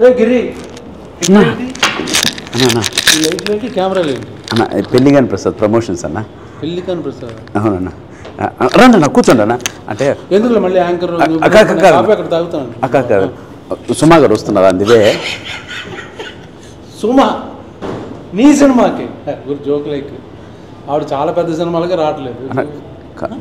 గిరి light camera లేదు అన్న పెళ్లిగాని Prasad promotions అన్న పెళ్లికాని ప్రసాద్ అవునన్నా రండి అన్న కూర్చోండి అన్న అంటే ఎందుకు మళ్ళీ యాంకర్ అక్కడ తాగుతాను అక్క సుమా గారు వస్తున్నారు అందువే సుమా నీ సినిమాకి జోక్ లైక్ ఆవిడ చాలా పెద్ద సినిమాలకి రావట్లేదు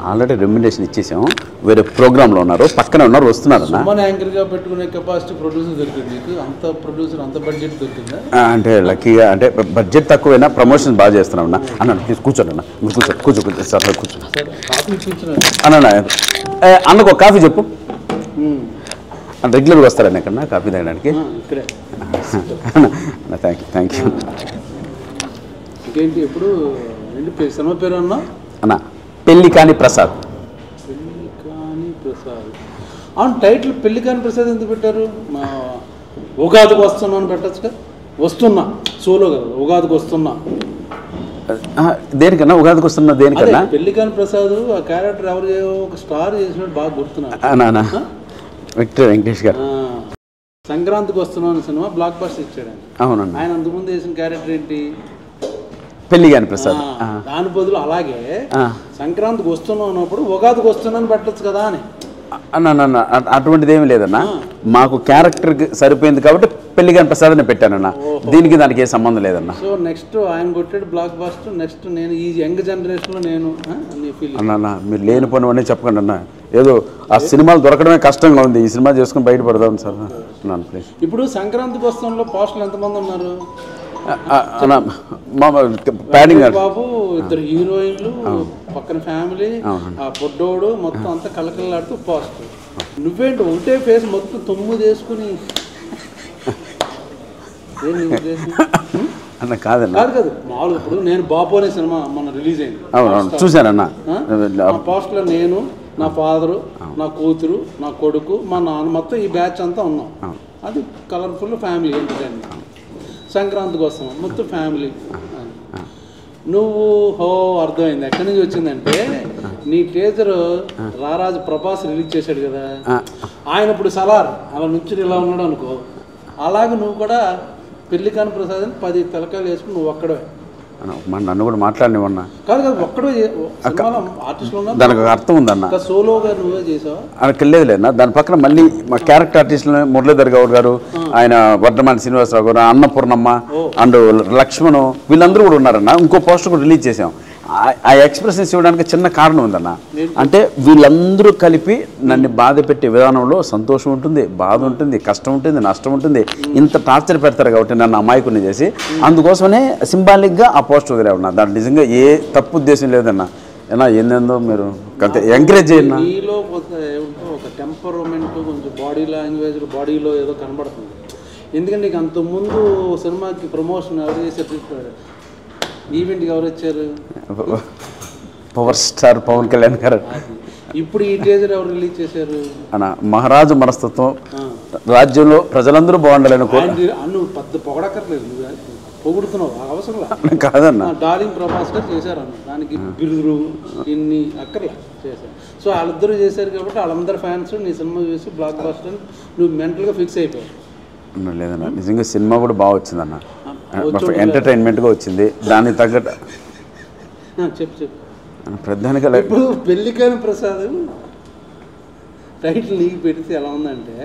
ఆల్రెడీ రెమ్యునరేషన్ ఇచ్చేసాం వేరే ప్రోగ్రాంలో ఉన్నారు పక్కనే ఉన్నారు వస్తున్నారు సుమన్ యాంకర్గా పెట్టుకునే కెపాసిటీ ప్రొడ్యూసర్ దొరికింది నీకు అంత ప్రొడ్యూసర్ అంత బడ్జెట్ దొరికిందా అంటే లక్కీగా అంటే బడ్జెట్ తక్కువైనా ప్రమోషన్ బాగా చేస్తున్నాం అన్న అన్న ప్లీజ్ కూర్చోండి అన్న మీరు కూర్చో సార్ కూర్చో అన్న అన్నకు ఒక కాఫీ చెప్పు రెగ్యులర్గా వస్తారన్న ఇక్కడ కాఫీ తాగడానికి థ్యాంక్ యూ ఇంకేంటి ఎప్పుడు సినిమా పేరు అన్నా అన్న పెళ్లికాని ప్రసాద్ అవును టైటిల్ పెళ్లికాని ప్రసాద్ ఎందుకు పెట్టారు మా ఉగాదికి వస్తున్నా అని పెట్టచ్చుగా వస్తున్నా సోలో కదా ఉగాదికి వస్తున్నా దేనికన్నా ఉగాదికి వస్తున్నా దేనికన్నా పెళ్లికాని ప్రసాద్ ఆ క్యారెక్టర్ ఎవరు ఒక స్టార్ చేసినట్టు బాగా గుర్తున్నా విక్టర్ వెంకటేష్ గారు సంక్రాంతికి వస్తున్నా అనే సినిమా బ్లాక్ బస్టర్ ఇచ్చాడు అవునండి ఆయన అంతకుముందు వేసిన క్యారెక్టర్ ఏంటి పెళ్లిగాని ప్రసాద్ దాని బదులు అలాగే సంక్రాంతికి వస్తున్నావు అన్నప్పుడు ఉగాదికి వస్తున్నాను పెట్టచ్చు కదా అని అన్న అటువంటిది ఏమి లేదన్నా మాకు క్యారెక్టర్కి సరిపోయింది కాబట్టి పెళ్లిగాని ప్రసాద్ అని పెట్టానన్నా దీనికి దానికి ఏ సంబంధం లేదన్నా సో నెక్స్ట్ ఆయన కొట్టాడు బ్లాక్ బస్టర్ నెక్స్ట్ నేను ఈ యంగ్ జనరేషన్లో నేను అన్న మీరు లేని పని అన్నీ చెప్పకండి అన్న ఏదో ఆ సినిమాలు దొరకడమే కష్టంగా ఉంది ఈ సినిమా చేసుకుని బయటపడదాం సార్ అన్నాను ప్లీజ్ ఇప్పుడు సంక్రాంతికి వస్తున్న పోస్టులు ఎంతమంది ఉన్నారు బాబు ఇద్దరు హీరోయిన్లు పక్కన ఫ్యామిలీ ఆ పొడ్డోడు మొత్తం అంతా కలకలాడుతూ పోస్ట్ నువ్వేంటి ఒకటే ఫేస్ మొత్తం 9 వేసుకుని అన్న కాదన్న కాదు మామూలు ఇప్పుడు నేను బాబు అనే సినిమా మొన్న రిలీజ్ అయింది అవును చూశానన్న పోస్ట్లో నేను నా ఫాదరు నా కూతురు నా కొడుకు మా నాన్న మొత్తం ఈ బ్యాచ్ అంతా ఉన్నాం అది కలర్ఫుల్ ఫ్యామిలీ ఎంటర్టైన్మెంట్ సంక్రాంతికి వస్తాం మొత్తం ఫ్యామిలీ నువ్వు అర్థమైంది ఎక్కడి నుంచి వచ్చిందంటే నీ టీజర్ రారాజు ప్రభాస్ రిలీజ్ చేశాడు కదా ఆయన ఇప్పుడు సలార్ అలా నుంచి ఇలా ఉన్నాడు అనుకో అలాగే నువ్వు కూడా పెళ్లికాని ప్రసాద్ అని 10 తలకాయలు వేసుకుని నువ్వు ఒక్కడే నన్ను కూడా మాట్లాడినవన్నా కాదు ఒక్కడే ఆర్టిస్టులు దానికి అర్థం ఉందన్న సోలోగా నువ్వే చేసావా అనకెళ్ళేది లేదన్నా దాని పక్కన మళ్ళీ మా క్యారెక్టర్ ఆర్టిస్టులు మురళీధర్ గౌడ్ గారు ఆయన వర్ధమాన శ్రీనివాసరావు గారు అన్నపూర్ణమ్మ అండ్ లక్ష్మణ్ వీళ్ళందరూ కూడా ఉన్నారన్న ఇంకో పోస్టర్ కూడా రిలీజ్ చేసాం ఆ ఎక్స్ప్రెషన్స్ ఇవ్వడానికి చిన్న కారణం ఉందన్న అంటే వీళ్ళందరూ కలిపి నన్ను బాధ పెట్టే విధానంలో సంతోషం ఉంటుంది బాధ ఉంటుంది కష్టం ఉంటుంది నష్టం ఉంటుంది ఇంత టార్చర్ పెడతారు కాబట్టి నన్ను అమాయకుని చేసి అందుకోసమనే సింబాలిక్గా ఆ పోస్టర్ వదిలే ఉన్నా దాంట్లో నిజంగా ఏ తప్పు ఉద్దేశం లేదన్నా ఏనా ఏందేందో మీరు ఎంకరేజ్ చేయండి నీలో ఒక టెంపర్మెంట్ కొంచెం బాడీ లాంగ్వేజ్ బాడీలో ఏదో కనబడుతుంది ఎందుకంటే నీకు అంతకుముందు సినిమాకి ప్రమోషన్ ఎవరు చేసేట్టు ఈవెంట్కి ఎవరు వచ్చారు పవర్ స్టార్ పవన్ కళ్యాణ్ గారు ఇప్పుడు ఈ టీజర్ ఎవరు రిలీజ్ చేశారు అన్న మహారాజు మనస్తత్వం రాజ్యంలో ప్రజలందరూ బాగుండాలని నువ్వు పెద్ద పొగడక్కర్లేదు నువ్వు పొగుడుతున్నావు అవసరం కాదన్న డార్లింగ్ ప్రభాస్ గారు చేశారు అన్న దానికి బిరుదులు ఇన్ని అక్కర్లే చేశారు సో వాళ్ళిద్దరూ చేశారు కాబట్టి వాళ్ళందరూ ఫ్యాన్స్ నీ సినిమా చూసి బ్లాక్ బస్టర్ నువ్వు మెంటల్గా ఫిక్స్ అయిపోయావు లేదన్న నిజంగా సినిమా కూడా బాగా వచ్చిందన్న ఎంటర్టైన్మెంట్గా వచ్చింది దానికి తగ్గట్టు చెప్పు ప్రధానిగా ఇప్పుడు పెళ్లికాని ప్రసాద్ టైటిల్ నీకు పెడితే ఎలా ఉందంటే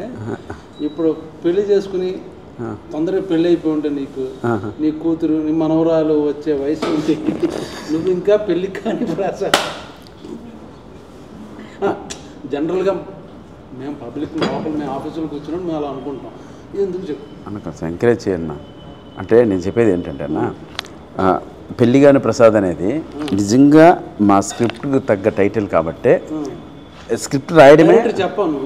ఇప్పుడు పెళ్లి చేసుకుని తొందరగా పెళ్ళి అయిపోయి ఉంటే నీ కూతురు నీ మనవరాలు వచ్చే వయసు ఉంటే నువ్వు ఇంకా పెళ్లికాని ప్రసాద్ జనరల్గా మేము పబ్లిక్ లోపల మేము ఆఫీసులో కూర్చున్నాం మేము అలా అనుకుంటాం ఎందుకు చెప్పు అన్న ఎంకరేజ్ చేయన్నా అంటే నేను చెప్పేది ఏంటంటే అన్న పెళ్లిగాని ప్రసాద్ అనేది నిజంగా మా స్క్రిప్ట్కి తగ్గ టైటిల్ కాబట్టే స్క్రిప్ట్ రాయడమే చెప్పాను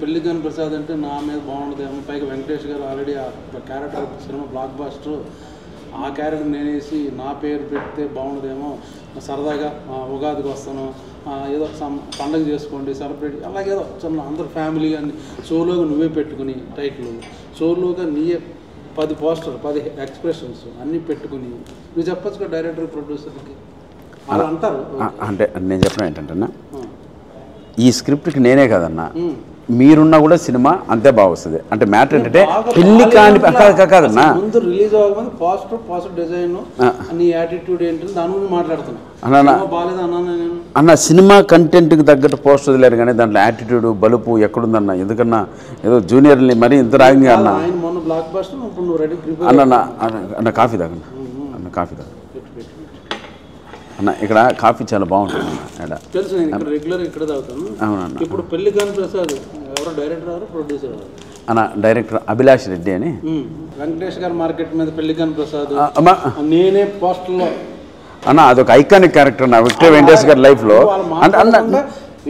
పెళ్లిగాని ప్రసాద్ అంటే నా మీద బాగుండదేమో పైగా వెంకటేష్ గారు ఆల్రెడీ ఆ క్యారెక్టర్ సినిమా బ్లాక్ బస్టర్ ఆ క్యారెక్టర్ నేనేసి నా పేరు పెడితే బాగుండదేమో సరదాగా ఉగాదికి వస్తాను ఏదో పండగ చేసుకోండి సెలబ్రేట్ అలాగేదో చిన్న అందరు ఫ్యామిలీ అని సోలోగా నువ్వే పెట్టుకుని టైటిల్ సోలోగా నీయే 10 పోస్టర్ 10 ఎక్స్ప్రెషన్స్ అన్నీ పెట్టుకుని నువ్వు చెప్పచ్చు డైరెక్టర్ ప్రొడ్యూసర్కి అలా అంటారు అంటే నేను చెప్పడం ఏంటంటే ఈ స్క్రిప్ట్కి నేనే కదన్నా మీరున్నా కూడా సినిమా అంతే బాగా వస్తుంది. అంటే మ్యాటర్ ఏంటంటే పెళ్లి కాని కాదన్నా ముందు రిలీజ్ అవ్వకముందు పాజిటివ్ డిజైన్ నీ యాటిట్యూడ్ ఏంటి దాని గురించి మాట్లాడుతున్నా బాగాలేదు అన్నా నేను అన్న సినిమా కంటెంట్కి తగ్గట్టు పోస్ట్ వదిలేరు కానీ దాంట్లో యాటిట్యూడ్ బలుపు ఎక్కడుందన్న ఎందుకన్నా ఏదో జూనియర్ని మరీ ఇంత రాగింగ్ అన్న ఆయన మొన్న బ్లాక్ బస్టర్ ఇప్పుడు నువ్వు రెడీ అన్న కాఫీ తాగన్న అన్న కాఫీ తాగ అన్న ఇక్కడ కాఫీ చాలా బాగుంటుంది అన్న తెలుసు నేను ఇక్కడ రెగ్యులర్ ఇక్కడ తాగుతాను. అవునన్న ఇప్పుడు పెళ్లి కాని ప్రసాద్ ఎవరో డైరెక్టర్ ఎవరు ప్రొడ్యూసర్ ఎవరు అన్న డైరెక్టర్ అభిలాష్ రెడ్డి అని వెంకటేష్ గారు మార్కెట్ మీద పెళ్లి కాని ప్రసాద్ నేనే పోస్టర్లో అన్న అదొక ఐకానిక్ క్యారెక్టర్ నా విక్టర్ వెంకటేష్ గారి లైఫ్లో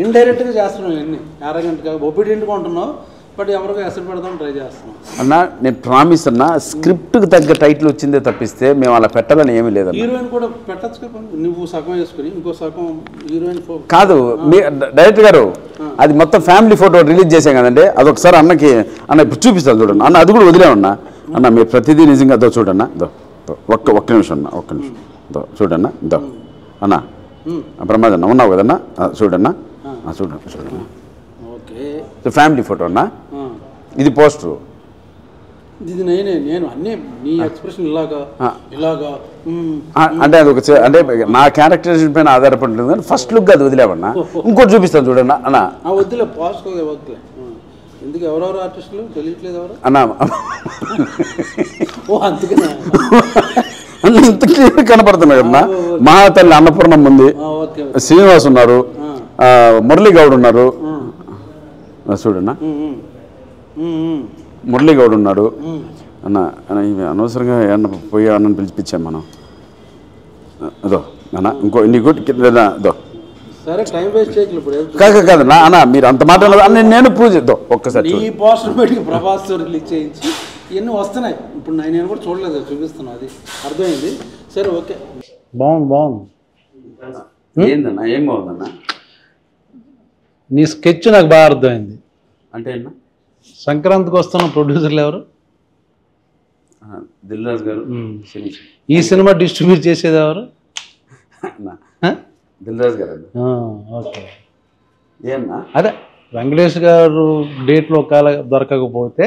ఇండైరెక్ట్ గా చేస్తున్నావు ఇవన్నీ అరగంటగా ఒబీడియంట్గా ఉంటున్నావు బట్ ఎవరికో ఎసరు పెడదాం ట్రై చేస్తున్నాం అన్న. నేను ప్రామిస్ అన్న స్క్రిప్ట్కి తగ్గ టైటిల్ వచ్చిందే తప్పిస్తే మేము అలా పెట్టాలని ఏమీ లేదన్న. హీరోయిన్ కూడా పెట్టచ్చు కదా నువ్వు సగం వేసుకుని ఇంకో సగం హీరోయిన్ కాదు మీ డైరెక్టర్ గారు అది మొత్తం ఫ్యామిలీ ఫోటో రిలీజ్ చేసాం కదండి అదొకసారి అన్నకి అన్న ఇప్పుడు చూపిస్తాను చూడండి అన్న అది కూడా వదిలేమన్నా అన్న మీరు ప్రతిదీ నిజంగా అదో చూడన్నా దో ఒక్క నిమిషం అన్న ఒక్క నిమిషం దో చూడన్నా దో అన్న ప్రమాదన్న ఉన్నావు కదన్నా చూడన్నా చూడన్నా ఓకే ఫ్యామిలీ ఫోటో అన్నా ఇది పోస్టరు ఇది నేను అన్నీ నీ ఎక్స్ప్రెషన్ ఇలాగా అంటే అది ఒక అంటే నా క్యారెక్టరైజేషన్ పైన ఆధారపడి ఉంటుంది కానీ ఫస్ట్ లుక్ అది వదిలేవన్నా ఇంకోటి చూపిస్తాను చూడన్నా అన్న వద్దులే పాస్ట్ వద్దులే ఎందుకు ఎవరెవరు ఆర్టిస్టులు తెలియట్లేదు ఎవరు అన్న ఓ అందుకనే ఇంత క్లియర్ కనపడుతున్నాయి కదన్నా మహాతల్లి అన్నపూర్ణం ఉంది శ్రీనివాస్ ఉన్నారు మురళీ గౌడ్ ఉన్నారు చూడన్నా మురళీ గౌడ్ ఉన్నాడు అన్న ఇవి అనవసరంగా ఏమన్నా పోయి అన్నని పిలిచిపించాం మనం అదో అన్న ఇంకో నీకు అదో సరే టైం వేస్ట్ చేయకు ఇప్పుడు కాదన్నా అన్న మీరు అంత మాట నేను ప్రూవ్ చేద్దాం ఒక్కసారి ఈ పోస్టర్ బయటికి ప్రభాస్ రిలీజ్ చేయించి ఇవన్నీ వస్తున్నాయి ఇప్పుడు నేను కూడా చూడలేదు చూపిస్తున్నా అది అర్థమైంది సరే ఓకే బాగుంది ఏందన్నా ఏం బాగుందన్నా నీ స్కెచ్ నాకు బాగా అర్థమైంది అంటే అన్న సంక్రాంతికి వస్తున్న ప్రొడ్యూసర్లు ఎవరు దిల్ రాజు గారు ఈ సినిమా డిస్ట్రిబ్యూట్ చేసేది ఎవరు దిల్ రాజు గారు ఓకే ఏమన్నా అదే వెంకటేష్ గారు డేట్లో ఒకవేళ దొరకకపోతే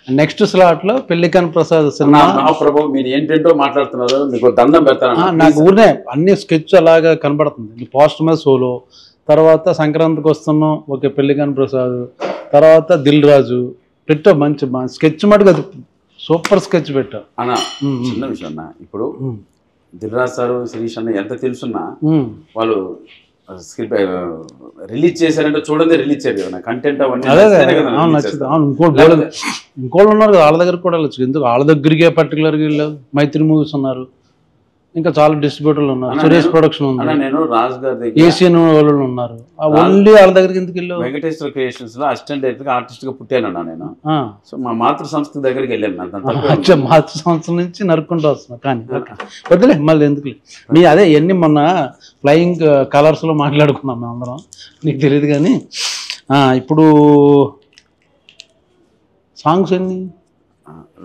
నెక్స్ట్ స్లాట్లో పెళ్లికాని ప్రసాద్ సినిమా ప్రభు మీరు ఏంటంటో మాట్లాడుతున్నారు మీకు దండం పెడతాను నాకు ఊరినే అన్ని స్కెచ్ అలాగా కనబడుతుంది పోస్ట్ మీద సోలో తర్వాత సంక్రాంతికి వస్తున్నాం ఓకే పెళ్లికాని ప్రసాద్ తర్వాత దిల్ రాజు పెట్టావు మంచి స్కెచ్ మటుకు అది సూపర్ స్కెచ్ పెట్టావు అన్న చిన్న విషయం అన్న ఇప్పుడు దిల్ రాజు సారు శిరీష్ అన్న ఎంత తెలుసున్నా వాళ్ళు స్క్రిప్ట్ రిలీజ్ చేశారంటే చూడండి రిలీజ్ చేయరు కదా కంటెంట్ అవన్నీ నచ్చింది ఇంకోళ్ళు ఉన్నారు కదా వాళ్ళ దగ్గర కూడా వెళ్ళచ్చు ఎందుకు వాళ్ళ దగ్గరికే పర్టికులర్గా వెళ్ళావు మైత్రి మూవీస్ ఉన్నారు ఇంకా చాలా డిస్ట్రిబ్యూటర్లు ఉన్నారు సురేష్ ప్రొడక్షన్ ఉంది నేను రాజు గారి దగ్గర ఏషియన్ వాళ్ళు ఉన్నారు ఓన్లీ వాళ్ళ దగ్గరికి ఎందుకు వెళ్ళావు వెంకటేశ్వర క్రియేషన్స్ లో అసిస్టెంట్ డైరెక్టర్ ఆర్టిస్ట్ గా పుట్టానన్నా నేను సో మా మాతృ సంస్థ దగ్గరికి వెళ్ళాను మాతృ సంస్థ నుంచి నరుక్కుంటూ వస్తున్నా కానీ వద్దులే మళ్ళీ ఎందుకు మీ అదే ఎన్ని మొన్న ఫ్లయింగ్ కలర్స్ లో మాట్లాడుకున్నాం మేము అందరం నీకు తెలియదు కానీ ఇప్పుడు సాంగ్స్ ఎన్ని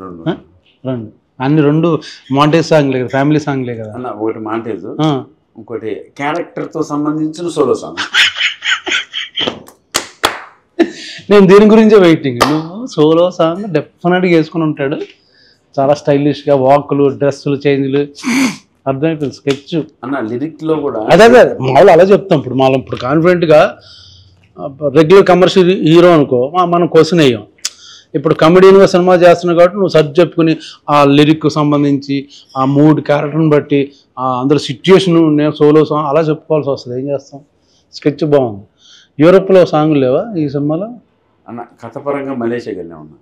రెండు అన్ని రెండు మాంటేజ్ సాంగ్లే కదా ఫ్యామిలీ సాంగ్లే కదా అన్న ఒకటి మాంటేజ్ ఇంకోటి క్యారెక్టర్ తో సంబంధించిన సోలో సాంగ్ నేను దీని గురించే వెయిటింగ్ నువ్వు సోలో సాంగ్ డెఫినెట్గా వేసుకుని ఉంటాడు చాలా స్టైలిష్గా వాకులు డ్రెస్సులు చేంజ్లు అర్థమైపోయింది స్కెచ్ అన్న లిరిక్ లో కూడా అదే మామూలు అలా చెప్తాం ఇప్పుడు మనం ఇప్పుడు కాన్ఫిడెంట్గా రెగ్యులర్ కమర్షియల్ హీరో అనుకో మనం క్వశ్చన్ వేయం ఇప్పుడు కమెడీన్గా సినిమా చేస్తున్నావు కాబట్టి నువ్వు సర్చ్ చెప్పుకుని ఆ లిరిక్ సంబంధించి ఆ మూడ్ క్యారెక్టర్ని బట్టి అందులో సిచ్యుయేషన్ నేను సోలో సాంగ్ అలా చెప్పుకోవాల్సి వస్తుంది ఏం చేస్తాం స్కెచ్ బాగుంది యూరోప్లో సాంగ్ లేవా ఈ సినిమాలో అన్న కథపరంగా మలేషియాకి వెళ్ళా ఉన్నా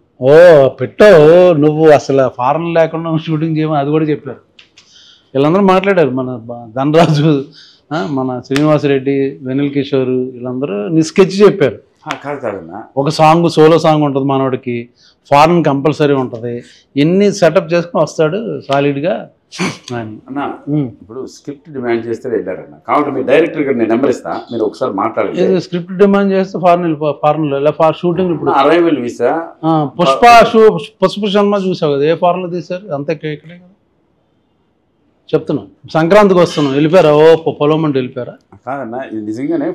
పెట్టావు నువ్వు అసలు ఫారెన్ లేకుండా షూటింగ్ చేయమని అది కూడా చెప్పారు వీళ్ళందరూ మాట్లాడారు మన ధనరాజు మన శ్రీనివాసరెడ్డి వెనిల్ కిషోర్ వీళ్ళందరూ నీ స్కెచ్ చెప్పారు కాదన్నా ఒక సాంగ్ సోలో సాంగ్ ఉంటుంది మనోడికి ఫారెన్ కంపల్సరీ ఉంటుంది ఎన్ని సెటప్ చేసుకుని వస్తాడు సాలిడ్గా అన్న ఇప్పుడు స్క్రిప్ట్ డిమాండ్ చేస్తే వెళ్ళారన్న కాబట్టి మీ డైరెక్టర్ గారు నేను నెంబర్ ఇస్తా మీరు ఒకసారి మాట్లాడండి స్క్రిప్ట్ డిమాండ్ చేస్తే ఫారెన్లో ఇలా షూటింగ్ ఇప్పుడు అరైవల్ వీసా పుష్ప సినిమా చూసావు కదా ఏ ఫారెన్లో తీశారు అంతే ఇక్కడే కదా చెప్తున్నాం సంక్రాంతికి వస్తున్నాం వెళ్ళిపోయారా పొలం అంటే వెళ్ళిపోయారా కాదన్నా ఇది నిజంగానే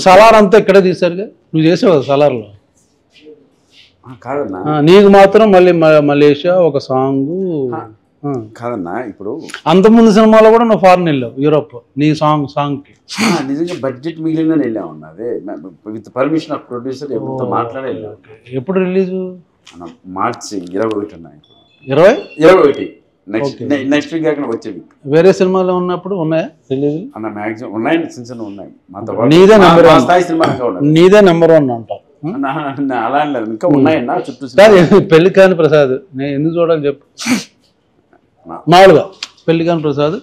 సలార్ అంతా ఇక్కడే తీశారుగా నువ్వు చేసావు కదా సలార్లో కాదన్నా నీకు మాత్రం మళ్ళీ మలేషియా ఒక సాంగ్ కాదన్నా. ఇప్పుడు అంతకుముందు సినిమాలో కూడా నువ్వు ఫారెన్ వెళ్ళావు, యూరోప్, నీ సాంగ్కి. నిజంగా బడ్జెట్ మిగిలిందని వెళ్ళామన్నా. అదే విత్ పర్మిషన్ ఆఫ్ ప్రొడ్యూసర్ ఎవరితో మాట్లాడే వెళ్ళాం. ఎప్పుడు రిలీజు? మార్చి 21 ఉన్నాయి. 21 నెక్స్ట్ వీక్ కాకుండా వచ్చే వీక్. వేరే సినిమాలో ఉన్నప్పుడు ఉన్నాయా రిలీజ్? అన్న మ్యాక్సిమం ఉన్నాయి, చిన్న చిన్న ఉన్నాయి. నీదే నెంబర్ స్థాయి సినిమా నీదే నెంబర్ 1 అంటావు. అలా లేదు, ఇంకా ఉన్నాయన్నా చుట్టూ. పెళ్లి కాని ప్రసాద్ నేను ఎందుకు చూడాలి చెప్పు? మామూలుగా పెళ్లి కాని ప్రసాద్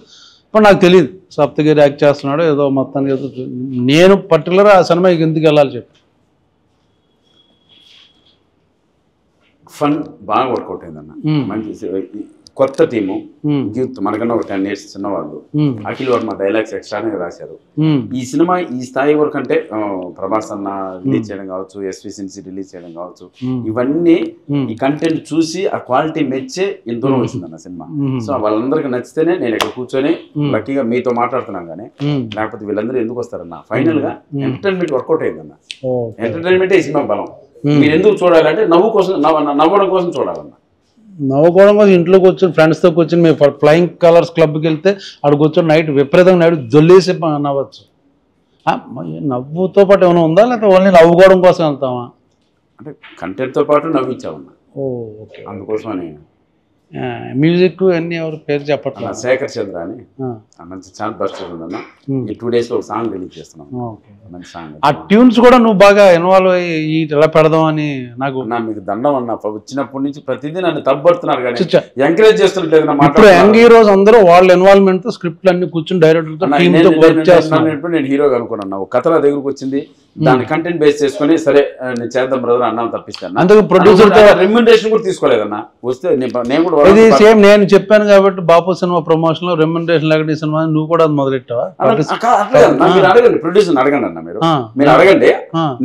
ఇప్పుడు నాకు తెలియదు, సప్తగిరి యాక్ట్ చేస్తున్నాడు ఏదో మొత్తానికి ఏదో. నేను పర్టికులర్ ఆ సినిమాకి ఎందుకు వెళ్ళాలి చెప్పు? ఫన్ బాగా వర్కౌట్ అయిందన్న. మంచి కొత్త టీము, యూత్, మనకన్నా ఒక 10 years చిన్నవాళ్ళు. అఖిల్ వర్మ డైలాగ్స్ ఎక్స్ట్రానే రాశారు. ఈ సినిమా ఈ స్థాయి వరకు అంటే ప్రభాస్ అన్న రిలీజ్ చేయడం కావచ్చు, ఎస్వి సిన్సి రిలీజ్ చేయడం కావచ్చు, ఇవన్నీ ఈ కంటెంట్ చూసి ఆ క్వాలిటీ మెచ్చే ఇంత దూరం వచ్చిందన్న సినిమా. సో వాళ్ళందరికీ నచ్చితేనే నేను ఇక్కడ కూర్చొని లక్కీగా మీతో మాట్లాడుతున్నాం. కానీ లేకపోతే వీళ్ళందరూ ఎందుకు వస్తారన్న? ఫైనల్ గా ఎంటర్టైన్మెంట్ వర్కౌట్ అయిందన్న. ఎంటర్టైన్మెంటే ఈ సినిమా బలం. మీరు ఎందుకు చూడాలంటే నవ్వడం కోసం చూడాలన్న. నవ్వుకోవడం కోసం ఇంట్లోకి వచ్చి ఫ్రెండ్స్తో కూర్చొని మేము ఫ్లయింగ్ కలర్స్ క్లబ్కి వెళ్తే అక్కడ కూర్చొని నైట్ విపరీతంగా నైట్ జొల్లేసి నవ్వచ్చు. నవ్వుతో పాటు ఏమైనా ఉందా, లేకపోతే ఓన్లీ నవ్వుకోవడం కోసం వెళ్తామా? అంటే కంటెంట్తో పాటు నవ్వించామన్నా. ఓకే. అందుకోసమని మ్యూజిక్ అన్ని ఎవరు పేరు చెప్పట్లేదు. శేఖర్ చంద్ర అని మంచి ఛాన్స్ బస్ట్ ఉందన్న. ఈ 2 days లో ఒక సాంగ్ రిలీజ్ చేస్తున్నాం. మంచి సాంగ్. ఆ ట్యూన్స్ కూడా నువ్వు బాగా ఇన్వాల్వ్ అయ్యి ఎలా పెడదాం అని నాకు మీకు దండం అన్న. వచ్చినప్పటి నుంచి ప్రతిదీ నన్ను తప్పడుతున్నారు కానీ ఎంకరేజ్ చేస్తున్నట్లేదు. ఇప్పుడు యంగ్ హీరోస్ అందరూ వాళ్ళ ఇన్వాల్వ్మెంట్ తో స్క్రిప్ట్లు అన్ని కూర్చొని డైరెక్టర్ వర్క్ చేస్తున్నాను. నేను హీరోగా అనుకున్నాను. ఒక కథ నా దగ్గరకు వచ్చింది, దాని కంటెంట్ బేస్ చేసుకుని సరే నేను చేద్దాం బ్రదర్ అన్నాను తప్పిస్తాను. అందుకు ప్రొడ్యూసర్ రెమ్యునరేషన్ కూడా తీసుకోలేదన్నా. వస్తే నేను కూడా ఇది సేమ్ నేను చెప్పాను కాబట్టి బాపు సినిమా ప్రమోషన్ లో రెమ్యునరేషన్ లేకుండా సినిమా నువ్వు కూడా అది మొదలెట్టావా? మీరు అడగండి, ప్రొడ్యూసర్ అడగండి అన్న. మీరు అడగండి,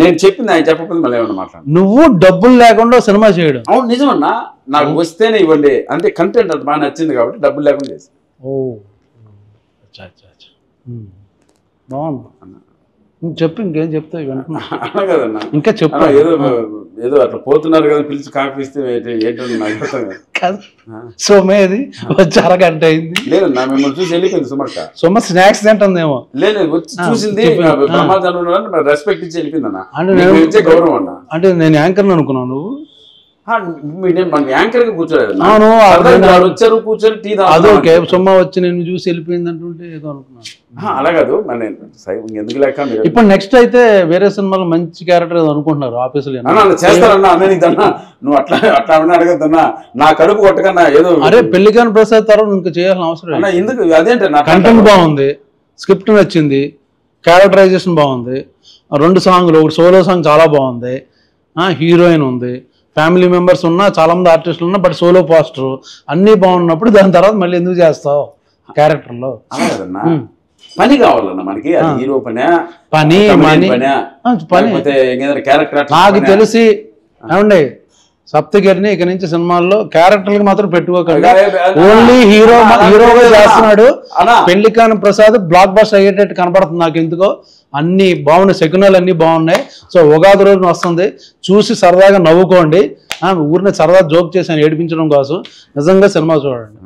నేను చెప్పింది ఆయన చెప్పకపోతే మళ్ళీ ఏమన్నా మాట్లాడు. నువ్వు డబ్బులు లేకుండా సినిమా చేయడం? అవును నిజమన్నా. నాకు వస్తేనే ఇవ్వండి అంతే. కంటెంట్ అది బాగా నచ్చింది కాబట్టి డబ్బులు లేకుండా చేసి. బాగుంది. చెప్పు, ఇంకేం చెప్తావు ఇవన్నీ కదన్నా? ఇంకా చెప్పు. ఏదో అట్లా పోతున్నారు కదా, పిలిచి కాఫీ ఇస్తే ఏంటంటే నాకు అర్థం కాదు. సోమేది వచ్చి అరగంట అయింది. లేదన్నా, మిమ్మల్ని చూసి వెళ్ళిపోయింది సుమక్క. సోమ స్నాక్స్ తింటుందేమో. లేదు వచ్చి చూసింది, రెస్పెక్ట్ ఇచ్చి వెళ్ళిపోయింది అన్న. అంటే గౌరవం అన్న. అంటే నేను యాంకర్ అనుకున్నాను. నువ్వు యాంకర్ గా కూర్చోలేదు. వచ్చారు కూర్చొని టీ అదొకే. సొమ్మ వచ్చి నేను చూసి వెళ్ళిపోయింది అంటుంటే ఏదో అనుకున్నాను. అలా కాదు, ఎందుకు లేక. ఇప్పుడు నెక్స్ట్ అయితే వేరే సినిమాలో మంచి క్యారెక్టర్ ఏదో అనుకుంటున్నారు ఆఫీసులో. చేస్తారన్నా అన్నా. నువ్వు అట్లా అడగద్దన్నా. నా కడుపు కొట్టకన్నా ఏదో. అరే పెళ్లి కాని ప్రసాద్ తర్వాత ఇంకా చేయాల్సిన అవసరం ఎందుకు? అదేంటే కంటెంట్ బాగుంది, స్క్రిప్ట్ నచ్చింది, క్యారెక్టరైజేషన్ బాగుంది, 2 సాంగ్లు, ఒకటి సోలో సాంగ్ చాలా బాగుంది, హీరోయిన్ ఉంది, ఫ్యామిలీ మెంబర్స్ ఉన్నా, చాలా మంది ఆర్టిస్టులు ఉన్నా, బట్ సోలో పోస్టర్ అన్నీ బాగున్నప్పుడు దాని తర్వాత మళ్ళీ ఎందుకు చేస్తావు క్యారెక్టర్లో? పని కావాలన్నా మనకి. హీరో పని నాకు తెలిసి. ఏమండి సప్తగిరిని ఇక నుంచి సినిమాల్లో క్యారెక్టర్లకి మాత్రం పెట్టుకోకండి. ఓన్లీ హీరోగా చేస్తున్నాడు. పెళ్లి కాని ప్రసాద్ బ్లాక్ బస్టర్ అయ్యేటట్టు కనపడుతుంది నాకు ఎందుకో. అన్ని బాగున్నాయి, సెకండాలు అన్ని బాగున్నాయి. సో ఉగాది రోజున వస్తుంది, చూసి సరదాగా నవ్వుకోండి. ఊరిని సరదా జోక్ చేశాను ఏడిపించడం కోసం. నిజంగా సినిమా చూడండి.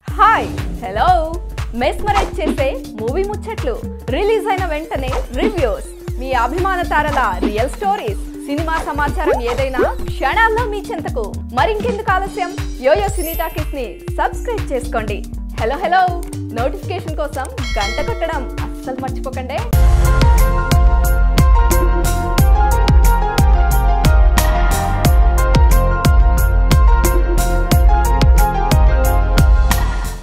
Hi, hello. మెస్మరైజ్ చేసే మూవీ ముచ్చట్లు, రిలీజ్ అయిన వెంటనే రివ్యూస్, మీ అభిమాన తారల రియల్ స్టోరీస్, సినిమా సమాచారం ఏదైనా క్షణాల్లో మీ చెంతకు. మరింకెందుకు ఆలస్యం? యోయో సినీ టాకీస్ ని సబ్స్క్రైబ్ చేసుకోండి. హలో నోటిఫికేషన్ కోసం గంట కొట్టడం అస్సలు మర్చిపోకండి.